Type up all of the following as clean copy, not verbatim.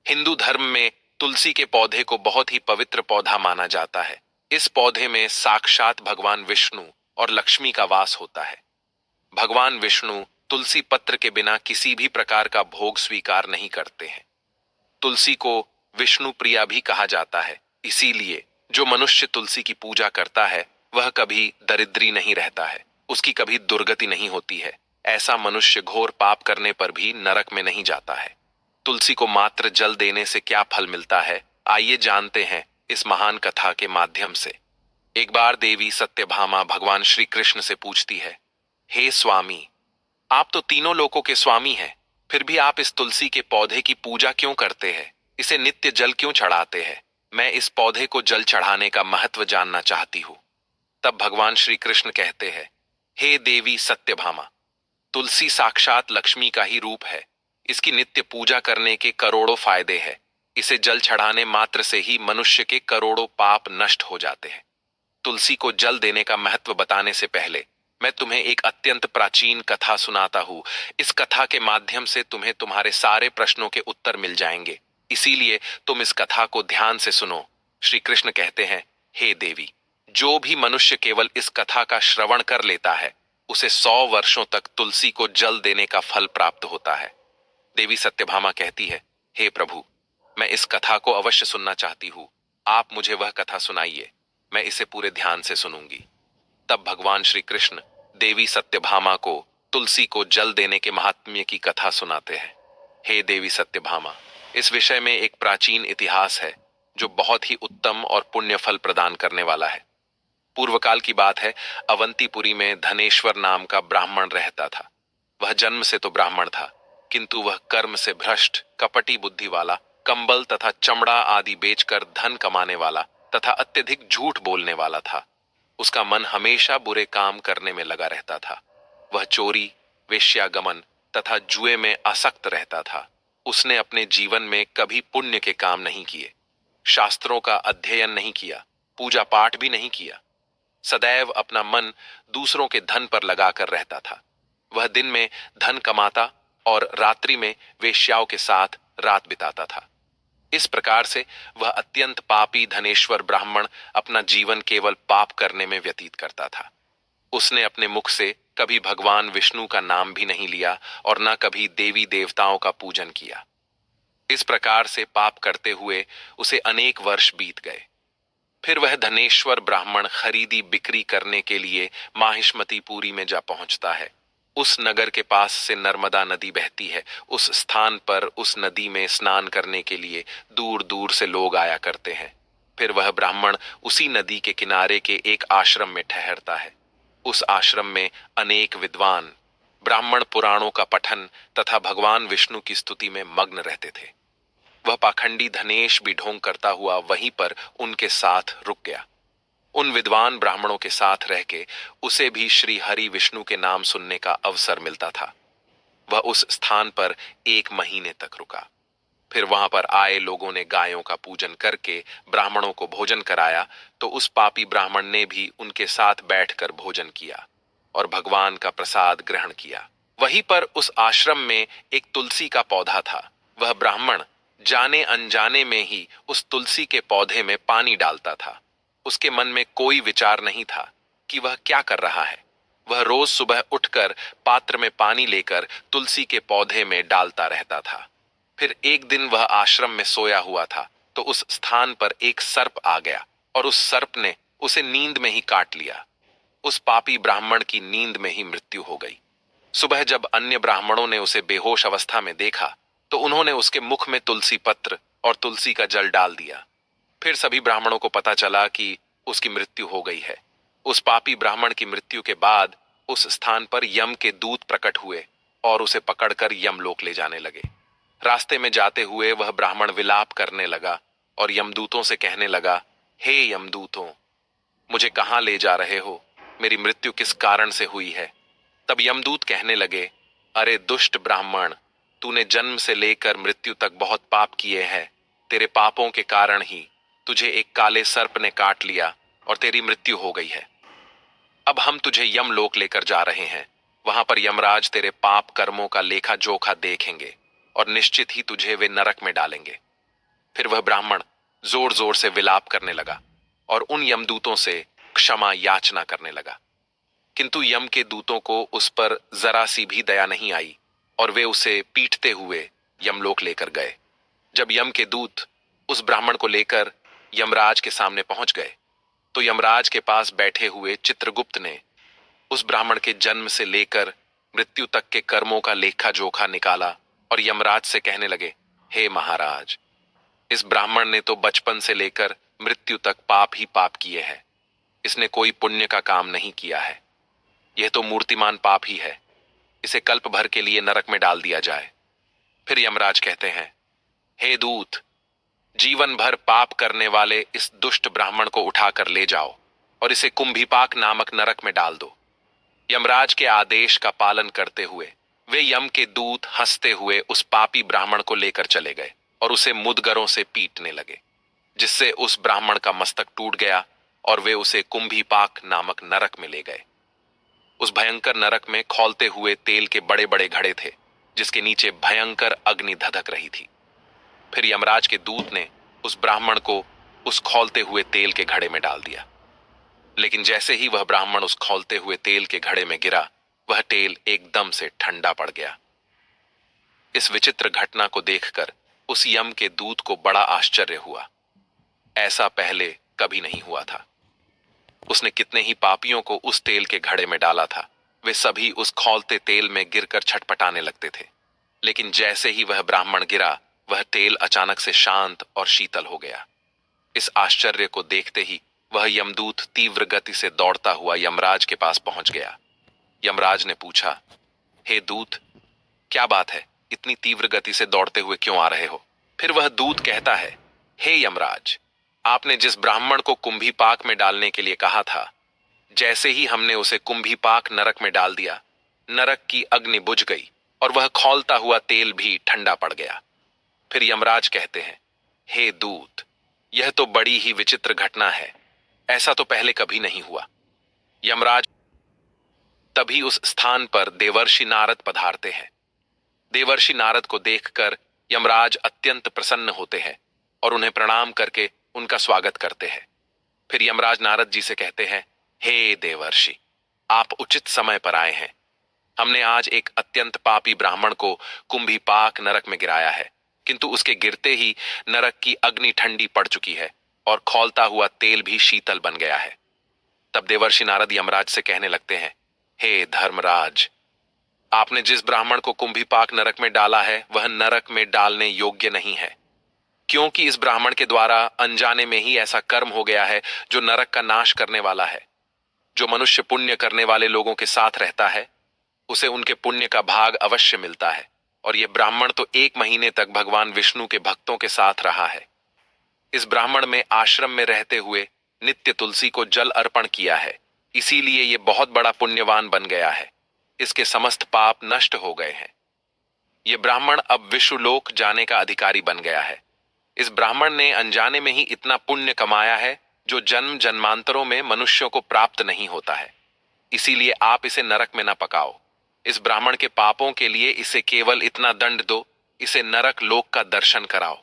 हिंदू धर्म में तुलसी के पौधे को बहुत ही पवित्र पौधा माना जाता है। इस पौधे में साक्षात भगवान विष्णु और लक्ष्मी का वास होता है। भगवान विष्णु तुलसी पत्र के बिना किसी भी प्रकार का भोग स्वीकार नहीं करते हैं। तुलसी को विष्णु प्रिया भी कहा जाता है, इसीलिए जो मनुष्य तुलसी की पूजा करता है वह कभी दरिद्री नहीं रहता है, उसकी कभी दुर्गति नहीं होती है। ऐसा मनुष्य घोर पाप करने पर भी नरक में नहीं जाता है। तुलसी को मात्र जल देने से क्या फल मिलता है, आइए जानते हैं इस महान कथा के माध्यम से। एक बार देवी सत्यभामा भगवान श्री कृष्ण से पूछती है, हे स्वामी, आप तो तीनों लोकों के स्वामी हैं, फिर भी आप इस तुलसी के पौधे की पूजा क्यों करते हैं? इसे नित्य जल क्यों चढ़ाते हैं? मैं इस पौधे को जल चढ़ाने का महत्व जानना चाहती हूँ। तब भगवान श्री कृष्ण कहते हैं, हे देवी सत्यभामा, तुलसी साक्षात लक्ष्मी का ही रूप है। इसकी नित्य पूजा करने के करोड़ों फायदे हैं। इसे जल चढ़ाने मात्र से ही मनुष्य के करोड़ों पाप नष्ट हो जाते हैं। तुलसी को जल देने का महत्व बताने से पहले मैं तुम्हें एक अत्यंत प्राचीन कथा सुनाता हूं। इस कथा के माध्यम से तुम्हें तुम्हारे सारे प्रश्नों के उत्तर मिल जाएंगे, इसीलिए तुम इस कथा को ध्यान से सुनो। श्री कृष्ण कहते हैं, हे देवी, जो भी मनुष्य केवल इस कथा का श्रवण कर लेता है उसे 100 वर्षों तक तुलसी को जल देने का फल प्राप्त होता है। देवी सत्यभामा कहती है, हे प्रभु, मैं इस कथा को अवश्य सुनना चाहती हूँ। आप मुझे वह कथा सुनाइए, मैं इसे पूरे ध्यान से सुनूंगी। तब भगवान श्री कृष्ण देवी सत्यभामा को तुलसी को जल देने के महात्म्य की कथा सुनाते हैं। हे देवी सत्यभामा, इस विषय में एक प्राचीन इतिहास है जो बहुत ही उत्तम और पुण्य फल प्रदान करने वाला है। पूर्व काल की बात है, अवंतीपुरी में धनेश्वर नाम का ब्राह्मण रहता था। वह जन्म से तो ब्राह्मण था, किंतु वह कर्म से भ्रष्ट, कपटी बुद्धि वाला, कंबल तथा चमड़ा आदि बेचकर धन कमाने वाला तथा अत्यधिक झूठ बोलने वाला था। उसका मन हमेशा बुरे काम करने में लगा रहता था। वह चोरी, वेश्यागमन तथा जुए में आसक्त रहता था। उसने अपने जीवन में कभी पुण्य के काम नहीं किए, शास्त्रों का अध्ययन नहीं किया, पूजा पाठ भी नहीं किया। सदैव अपना मन दूसरों के धन पर लगाकर रहता था। वह दिन में धन कमाता और रात्रि में वेश्याओं के साथ रात बिताता था। इस प्रकार से वह अत्यंत पापी धनेश्वर ब्राह्मण अपना जीवन केवल पाप करने में व्यतीत करता था। उसने अपने मुख से कभी भगवान विष्णु का नाम भी नहीं लिया और न कभी देवी देवताओं का पूजन किया। इस प्रकार से पाप करते हुए उसे अनेक वर्ष बीत गए। फिर वह धनेश्वर ब्राह्मण खरीदी बिक्री करने के लिए माहिष्मतीपुरी में जा पहुंचता है। उस नगर के पास से नर्मदा नदी बहती है। उस स्थान पर उस नदी में स्नान करने के लिए दूर दूर से लोग आया करते हैं। फिर वह ब्राह्मण उसी नदी के किनारे के एक आश्रम में ठहरता है। उस आश्रम में अनेक विद्वान ब्राह्मण पुराणों का पठन तथा भगवान विष्णु की स्तुति में मग्न रहते थे। वह पाखंडी धनेश भी ढोंग करता हुआ वहीं पर उनके साथ रुक गया। उन विद्वान ब्राह्मणों के साथ रह के उसे भी श्री हरि विष्णु के नाम सुनने का अवसर मिलता था। वह उस स्थान पर 1 महीने तक रुका। फिर वहां पर आए लोगों ने गायों का पूजन करके ब्राह्मणों को भोजन कराया, तो उस पापी ब्राह्मण ने भी उनके साथ बैठकर भोजन किया और भगवान का प्रसाद ग्रहण किया। वहीं पर उस आश्रम में एक तुलसी का पौधा था। वह ब्राह्मण जाने अनजाने में ही उस तुलसी के पौधे में पानी डालता था। उसके मन में कोई विचार नहीं था कि वह क्या कर रहा है। वह रोज सुबह उठकर पात्र में पानी लेकर तुलसी के पौधे में डालता रहता था। फिर एक दिन वह आश्रम में सोया हुआ था, तो उस स्थान पर एक सर्प आ गया और उस सर्प ने उसे नींद में ही काट लिया। उस पापी ब्राह्मण की नींद में ही मृत्यु हो गई। सुबह जब अन्य ब्राह्मणों ने उसे बेहोश अवस्था में देखा, तो उन्होंने उसके मुख में तुलसी पत्र और तुलसी का जल डाल दिया। फिर सभी ब्राह्मणों को पता चला कि उसकी मृत्यु हो गई है। उस पापी ब्राह्मण की मृत्यु के बाद उस स्थान पर यम के दूत प्रकट हुए और उसे पकड़कर यमलोक ले जाने लगे। रास्ते में जाते हुए वह ब्राह्मण विलाप करने लगा और यमदूतों से कहने लगा, हे यमदूतों, मुझे कहाँ ले जा रहे हो? मेरी मृत्यु किस कारण से हुई है? तब यमदूत कहने लगे, अरे दुष्ट ब्राह्मण, तूने जन्म से लेकर मृत्यु तक बहुत पाप किए हैं। तेरे पापों के कारण ही तुझे एक काले सर्प ने काट लिया और तेरी मृत्यु हो गई है। अब हम तुझे यमलोक लेकर जा रहे हैं। वहां पर यमराज तेरे पाप कर्मों का लेखा जोखा देखेंगे और निश्चित ही तुझे वे नरक में डालेंगे। फिर वह ब्राह्मण जोर जोर से विलाप करने लगा और उन यमदूतों से क्षमा याचना करने लगा। किंतु यम के दूतों को उस पर जरा सी भी दया नहीं आई और वे उसे पीटते हुए यमलोक लेकर गए। जब यम के दूत उस ब्राह्मण को लेकर यमराज के सामने पहुंच गए तो यमराज के पास बैठे हुए चित्रगुप्त ने उस ब्राह्मण के जन्म से लेकर मृत्यु तक के कर्मों का लेखा जोखा निकाला और यमराज से कहने लगे, हे महाराज, इस ब्राह्मण ने तो बचपन से लेकर मृत्यु तक पाप ही पाप किए हैं। इसने कोई पुण्य का काम नहीं किया है। यह तो मूर्तिमान पाप ही है। इसे कल्प भर के लिए नरक में डाल दिया जाए। फिर यमराज कहते हैं, हे दूत, जीवन भर पाप करने वाले इस दुष्ट ब्राह्मण को उठाकर ले जाओ और इसे कुंभीपाक नामक नरक में डाल दो। यमराज के आदेश का पालन करते हुए वे यम के दूत हंसते हुए उस पापी ब्राह्मण को लेकर चले गए और उसे मुदगरों से पीटने लगे, जिससे उस ब्राह्मण का मस्तक टूट गया और वे उसे कुंभीपाक नामक नरक में ले गए। उस भयंकर नरक में खौलते हुए तेल के बड़े बड़े घड़े थे, जिसके नीचे भयंकर अग्नि धधक रही थी। फिर यमराज के दूत ने उस ब्राह्मण को उस खौलते हुए तेल के घड़े में डाल दिया। लेकिन जैसे ही वह ब्राह्मण उस खौलते हुए तेल के घड़े में गिरा, वह तेल एकदम से ठंडा पड़ गया। इस विचित्र घटना को देखकर उस यम के दूत को बड़ा आश्चर्य हुआ। ऐसा पहले कभी नहीं हुआ था। उसने कितने ही पापियों को उस तेल के घड़े में डाला था। वे सभी उस खौलते तेल में गिरकर छटपटाने लगते थे। लेकिन जैसे ही वह ब्राह्मण गिरा, वह तेल अचानक से शांत और शीतल हो गया। इस आश्चर्य को देखते ही वह यमदूत तीव्र गति से दौड़ता हुआ यमराज के पास पहुंच गया। यमराज ने पूछा, हे दूत, क्या बात है? इतनी तीव्र गति से दौड़ते हुए क्यों आ रहे हो? फिर वह दूत कहता है, हे यमराज, आपने जिस ब्राह्मण को कुंभीपाक में डालने के लिए कहा था, जैसे ही हमने उसे कुंभीपाक नरक में डाल दिया, नरक की अग्नि बुझ गई और वह खौलता हुआ तेल भी ठंडा पड़ गया। फिर यमराज कहते हैं, हे दूत, यह तो बड़ी ही विचित्र घटना है। ऐसा तो पहले कभी नहीं हुआ। यमराज तभी उस स्थान पर देवर्षि नारद पधारते हैं। देवर्षि नारद को देखकर यमराज अत्यंत प्रसन्न होते हैं और उन्हें प्रणाम करके उनका स्वागत करते हैं। फिर यमराज नारद जी से कहते हैं, हे देवर्षि, आप उचित समय पर आए हैं। हमने आज एक अत्यंत पापी ब्राह्मण को कुंभीपाक नरक में गिराया है, किंतु उसके गिरते ही नरक की अग्नि ठंडी पड़ चुकी है और खौलता हुआ तेल भी शीतल बन गया है। तब देवर्षि नारद यमराज से कहने लगते हैं, हे धर्मराज, आपने जिस ब्राह्मण को कुंभीपाक नरक में डाला है, वह नरक में डालने योग्य नहीं है, क्योंकि इस ब्राह्मण के द्वारा अनजाने में ही ऐसा कर्म हो गया है जो नरक का नाश करने वाला है। जो मनुष्य पुण्य करने वाले लोगों के साथ रहता है, उसे उनके पुण्य का भाग अवश्य मिलता है, और यह ब्राह्मण तो 1 महीने तक भगवान विष्णु के भक्तों के साथ रहा है। इस ब्राह्मण में आश्रम में रहते हुए नित्य तुलसी को जल अर्पण किया है, इसीलिए यह बहुत बड़ा पुण्यवान बन गया है। इसके समस्त पाप नष्ट हो गए हैं। यह ब्राह्मण अब विश्वलोक जाने का अधिकारी बन गया है। इस ब्राह्मण ने अनजाने में ही इतना पुण्य कमाया है जो जन्म जन्मांतरों में मनुष्यों को प्राप्त नहीं होता है। इसीलिए आप इसे नरक में न पकाओ। इस ब्राह्मण के पापों के लिए इसे केवल इतना दंड दो, इसे नरक लोक का दर्शन कराओ।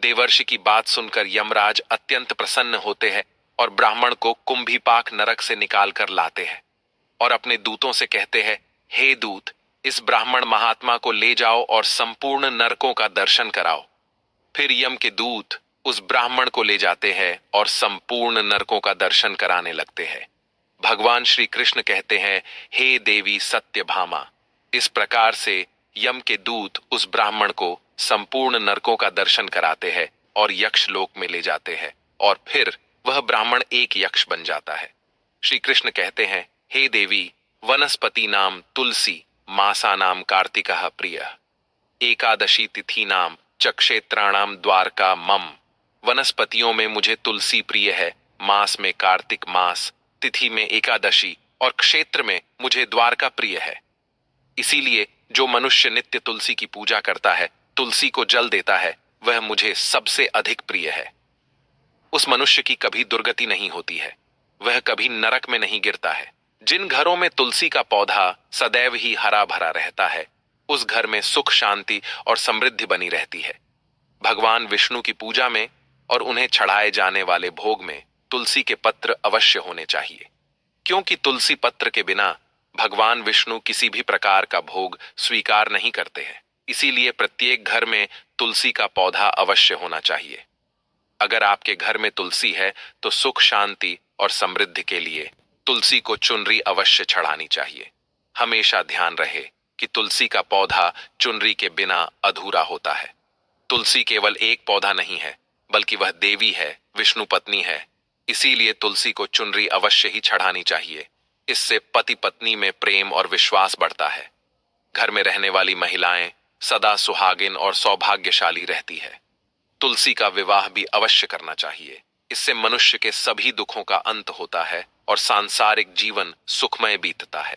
देवर्षि की बात सुनकर यमराज अत्यंत प्रसन्न होते हैं और ब्राह्मण को कुंभीपाक नरक से निकाल कर लाते हैं और अपने दूतों से कहते हैं, हे दूत, इस ब्राह्मण महात्मा को ले जाओ और संपूर्ण नरकों का दर्शन कराओ। फिर यम के दूत उस ब्राह्मण को ले जाते हैं और संपूर्ण नरकों का दर्शन कराने लगते हैं। भगवान श्री कृष्ण कहते हैं, हे देवी सत्यभामा, इस प्रकार से यम के दूत उस ब्राह्मण को संपूर्ण नरकों का दर्शन कराते हैं और यक्ष लोक में ले जाते हैं, और फिर वह ब्राह्मण एक यक्ष बन जाता है। श्री कृष्ण कहते हैं, हे देवी, वनस्पति नाम तुलसी, मासा नाम कार्तिकः प्रिय, एकादशी तिथि नाम च क्षेत्राणाम द्वारका मम। वनस्पतियों में मुझे तुलसी प्रिय है, मास में कार्तिक मास, तिथि में एकादशी और क्षेत्र में मुझे द्वारका प्रिय है। इसीलिए जो मनुष्य नित्य तुलसी की पूजा करता है, तुलसी को जल देता है, वह मुझे सबसे अधिक प्रिय है। उस मनुष्य की कभी दुर्गति नहीं होती है, वह कभी नरक में नहीं गिरता है। जिन घरों में तुलसी का पौधा सदैव ही हरा भरा रहता है, उस घर में सुख शांति और समृद्धि बनी रहती है। भगवान विष्णु की पूजा में और उन्हें चढ़ाए जाने वाले भोग में तुलसी के पत्र अवश्य होने चाहिए, क्योंकि तुलसी पत्र के बिना भगवान विष्णु किसी भी प्रकार का भोग स्वीकार नहीं करते हैं। इसीलिए प्रत्येक घर में तुलसी का पौधा अवश्य होना चाहिए। अगर आपके घर में तुलसी है तो सुख शांति और समृद्धि के लिए तुलसी को चुनरी अवश्य चढ़ानी चाहिए। हमेशा ध्यान रहे कि तुलसी का पौधा चुनरी के बिना अधूरा होता है। तुलसी केवल एक पौधा नहीं है, बल्कि वह देवी है, विष्णु पत्नी है। इसीलिए तुलसी को चुनरी अवश्य ही चढ़ानी चाहिए। इससे पति पत्नी में प्रेम और विश्वास बढ़ता है। घर में रहने वाली महिलाएं सदा सुहागिन और सौभाग्यशाली रहती है। तुलसी का विवाह भी अवश्य करना चाहिए। इससे मनुष्य के सभी दुखों का अंत होता है और सांसारिक जीवन सुखमय बीतता है।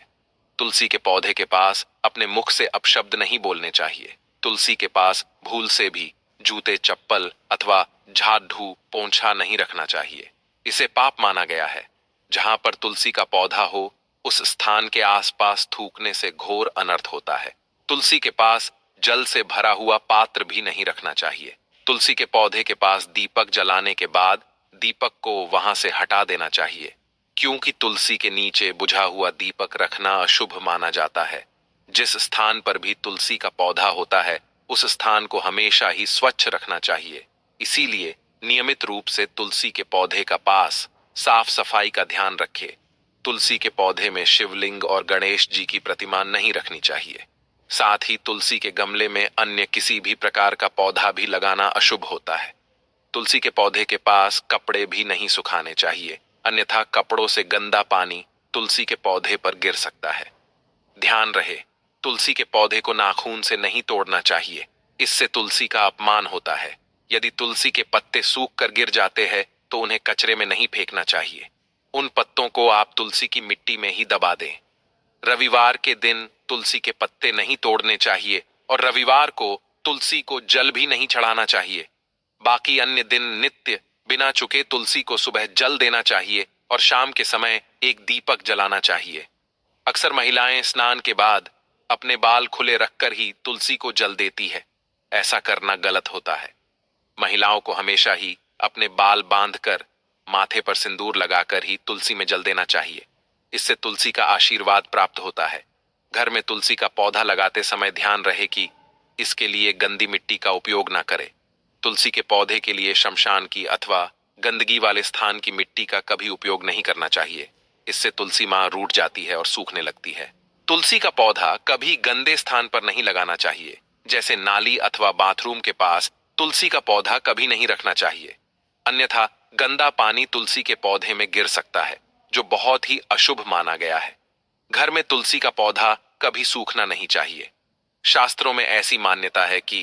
तुलसी के पौधे के पास अपने मुख से अपशब्द नहीं बोलने चाहिए। तुलसी के पास भूल से भी जूते चप्पल अथवा झाड़ ढू पोंछा नहीं रखना चाहिए। इसे पाप माना गया है। जहां पर तुलसी का पौधा हो उस स्थान के आसपास थूकने से घोर अनर्थ होता है। तुलसी के पास जल से भरा हुआ पात्र भी नहीं रखना चाहिए। तुलसी के पौधे के पास दीपक जलाने के बाद दीपक को वहां से हटा देना चाहिए, क्योंकि तुलसी के नीचे बुझा हुआ दीपक रखना अशुभ माना जाता है। जिस स्थान पर भी तुलसी का पौधा होता है उस स्थान को हमेशा ही स्वच्छ रखना चाहिए। इसीलिए नियमित रूप से तुलसी के पौधे का पास साफ सफाई का ध्यान रखें। तुलसी के पौधे में शिवलिंग और गणेश जी की प्रतिमा नहीं रखनी चाहिए। साथ ही तुलसी के गमले में अन्य किसी भी प्रकार का पौधा भी लगाना अशुभ होता है। तुलसी के पौधे के पास कपड़े भी नहीं सुखाने चाहिए, अन्यथा कपड़ों से गंदा पानी तुलसी के पौधे पर गिर सकता है। ध्यान रहे, तुलसी के पौधे को नाखून से नहीं तोड़ना चाहिए। इससे तुलसी का अपमान होता है। यदि तुलसी के पत्ते सूख कर गिर जाते हैं तो उन्हें कचरे में नहीं फेंकना चाहिए। उन पत्तों को आप तुलसी की मिट्टी में ही दबा दें। रविवार के दिन तुलसी के पत्ते नहीं तोड़ने चाहिए और रविवार को तुलसी को जल भी नहीं चढ़ाना चाहिए। बाकी अन्य दिन नित्य बिना चुके तुलसी को सुबह जल देना चाहिए और शाम के समय एक दीपक जलाना चाहिए। अक्सर महिलाएं स्नान के बाद अपने बाल खुले रखकर ही तुलसी को जल देती है। ऐसा करना गलत होता है। महिलाओं को हमेशा ही अपने बाल बांधकर माथे पर सिंदूर लगाकर ही तुलसी में जल देना चाहिए। इससे तुलसी का आशीर्वाद प्राप्त होता है। घर में तुलसी का पौधा लगाते समय ध्यान रहे कि इसके लिए गंदी मिट्टी का उपयोग ना करें। तुलसी के पौधे के लिए शमशान की अथवा गंदगी वाले स्थान की मिट्टी का कभी उपयोग नहीं करना चाहिए। इससे तुलसी मां रूठ जाती है और सूखने लगती है। तुलसी का पौधा कभी गंदे स्थान पर नहीं लगाना चाहिए, जैसे नाली अथवा बाथरूम के पास तुलसी का पौधा कभी नहीं रखना चाहिए, अन्यथा गंदा पानी तुलसी के पौधे में गिर सकता है, जो बहुत ही अशुभ माना गया है। घर में तुलसी का पौधा कभी सूखना नहीं चाहिए। शास्त्रों में ऐसी मान्यता है कि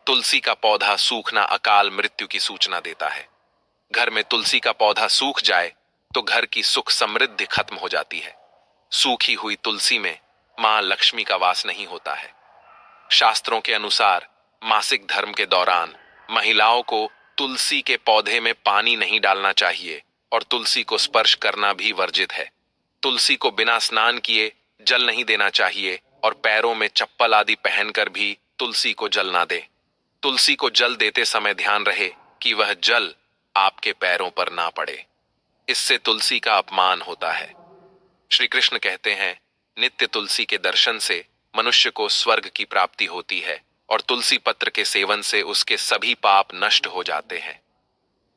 तुलसी का पौधा सूखना अकाल मृत्यु की सूचना देता है। घर में तुलसी का पौधा सूख जाए तो घर की सुख समृद्धि खत्म हो जाती है। सूखी हुई तुलसी में मां लक्ष्मी का वास नहीं होता है। शास्त्रों के अनुसार मासिक धर्म के दौरान महिलाओं को तुलसी के पौधे में पानी नहीं डालना चाहिए और तुलसी को स्पर्श करना भी वर्जित है। तुलसी को बिना स्नान किए जल नहीं देना चाहिए और पैरों में चप्पल आदि पहनकर भी तुलसी को जल ना दे। तुलसी को जल देते समय ध्यान रहे कि वह जल आपके पैरों पर ना पड़े। इससे तुलसी का अपमान होता है। श्री कृष्ण कहते हैं, नित्य तुलसी के दर्शन से मनुष्य को स्वर्ग की प्राप्ति होती है और तुलसी पत्र के सेवन से उसके सभी पाप नष्ट हो जाते हैं।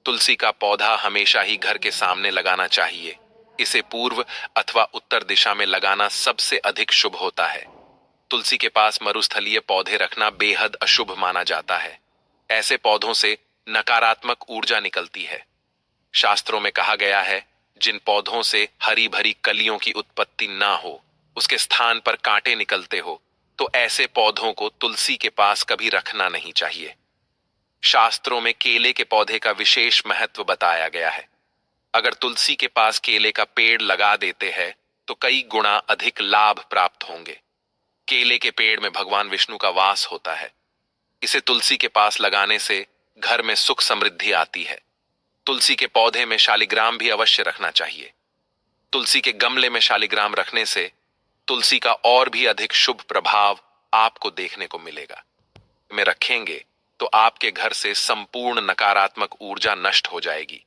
तुलसी का पौधा हमेशा ही घर के सामने लगाना चाहिए। इसे पूर्व अथवा उत्तर दिशा में लगाना सबसे अधिक शुभ होता है। तुलसी के पास मरुस्थलीय पौधे रखना बेहद अशुभ माना जाता है। ऐसे पौधों से नकारात्मक ऊर्जा निकलती है। शास्त्रों में कहा गया है, जिन पौधों से हरी भरी कलियों की उत्पत्ति ना हो, उसके स्थान पर कांटे निकलते हो, तो ऐसे पौधों को तुलसी के पास कभी रखना नहीं चाहिए। शास्त्रों में केले के पौधे का विशेष महत्व बताया गया है। अगर तुलसी के पास केले का पेड़ लगा देते हैं तो कई गुना अधिक लाभ प्राप्त होंगे। केले के पेड़ में भगवान विष्णु का वास होता है। इसे तुलसी के पास लगाने से घर में सुख समृद्धि आती है। तुलसी के पौधे में शालिग्राम भी अवश्य रखना चाहिए। तुलसी के गमले में शालिग्राम रखने से तुलसी का और भी अधिक शुभ प्रभाव आपको देखने को मिलेगा। में रखेंगे तो आपके घर से संपूर्ण नकारात्मक ऊर्जा नष्ट हो जाएगी।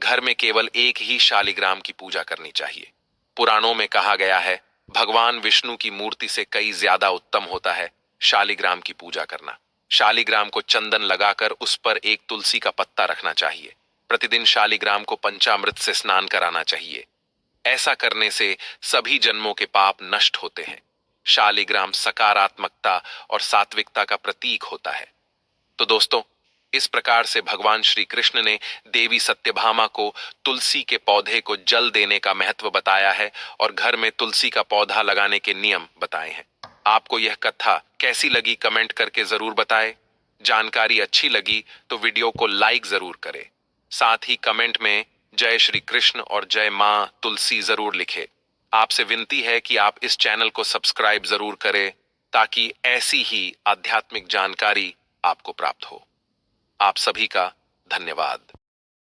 घर में केवल एक ही शालिग्राम की पूजा करनी चाहिए। पुराणों में कहा गया है, भगवान विष्णु की मूर्ति से कई ज्यादा उत्तम होता है शालिग्राम की पूजा करना। शालिग्राम को चंदन लगाकर उस पर एक तुलसी का पत्ता रखना चाहिए। प्रतिदिन शालिग्राम को पंचामृत से स्नान कराना चाहिए। ऐसा करने से सभी जन्मों के पाप नष्ट होते हैं। शालिग्राम सकारात्मकता और सात्विकता का प्रतीक होता है। तो दोस्तों, इस प्रकार से भगवान श्री कृष्ण ने देवी सत्यभामा को तुलसी के पौधे को जल देने का महत्व बताया है और घर में तुलसी का पौधा लगाने के नियम बताए हैं। आपको यह कथा कैसी लगी कमेंट करके जरूर बताएं। जानकारी अच्छी लगी तो वीडियो को लाइक जरूर करें। साथ ही कमेंट में जय श्री कृष्ण और जय मां तुलसी जरूर लिखें। आपसे विनती है कि आप इस चैनल को सब्सक्राइब जरूर करें ताकि ऐसी ही आध्यात्मिक जानकारी आपको प्राप्त हो। आप सभी का धन्यवाद।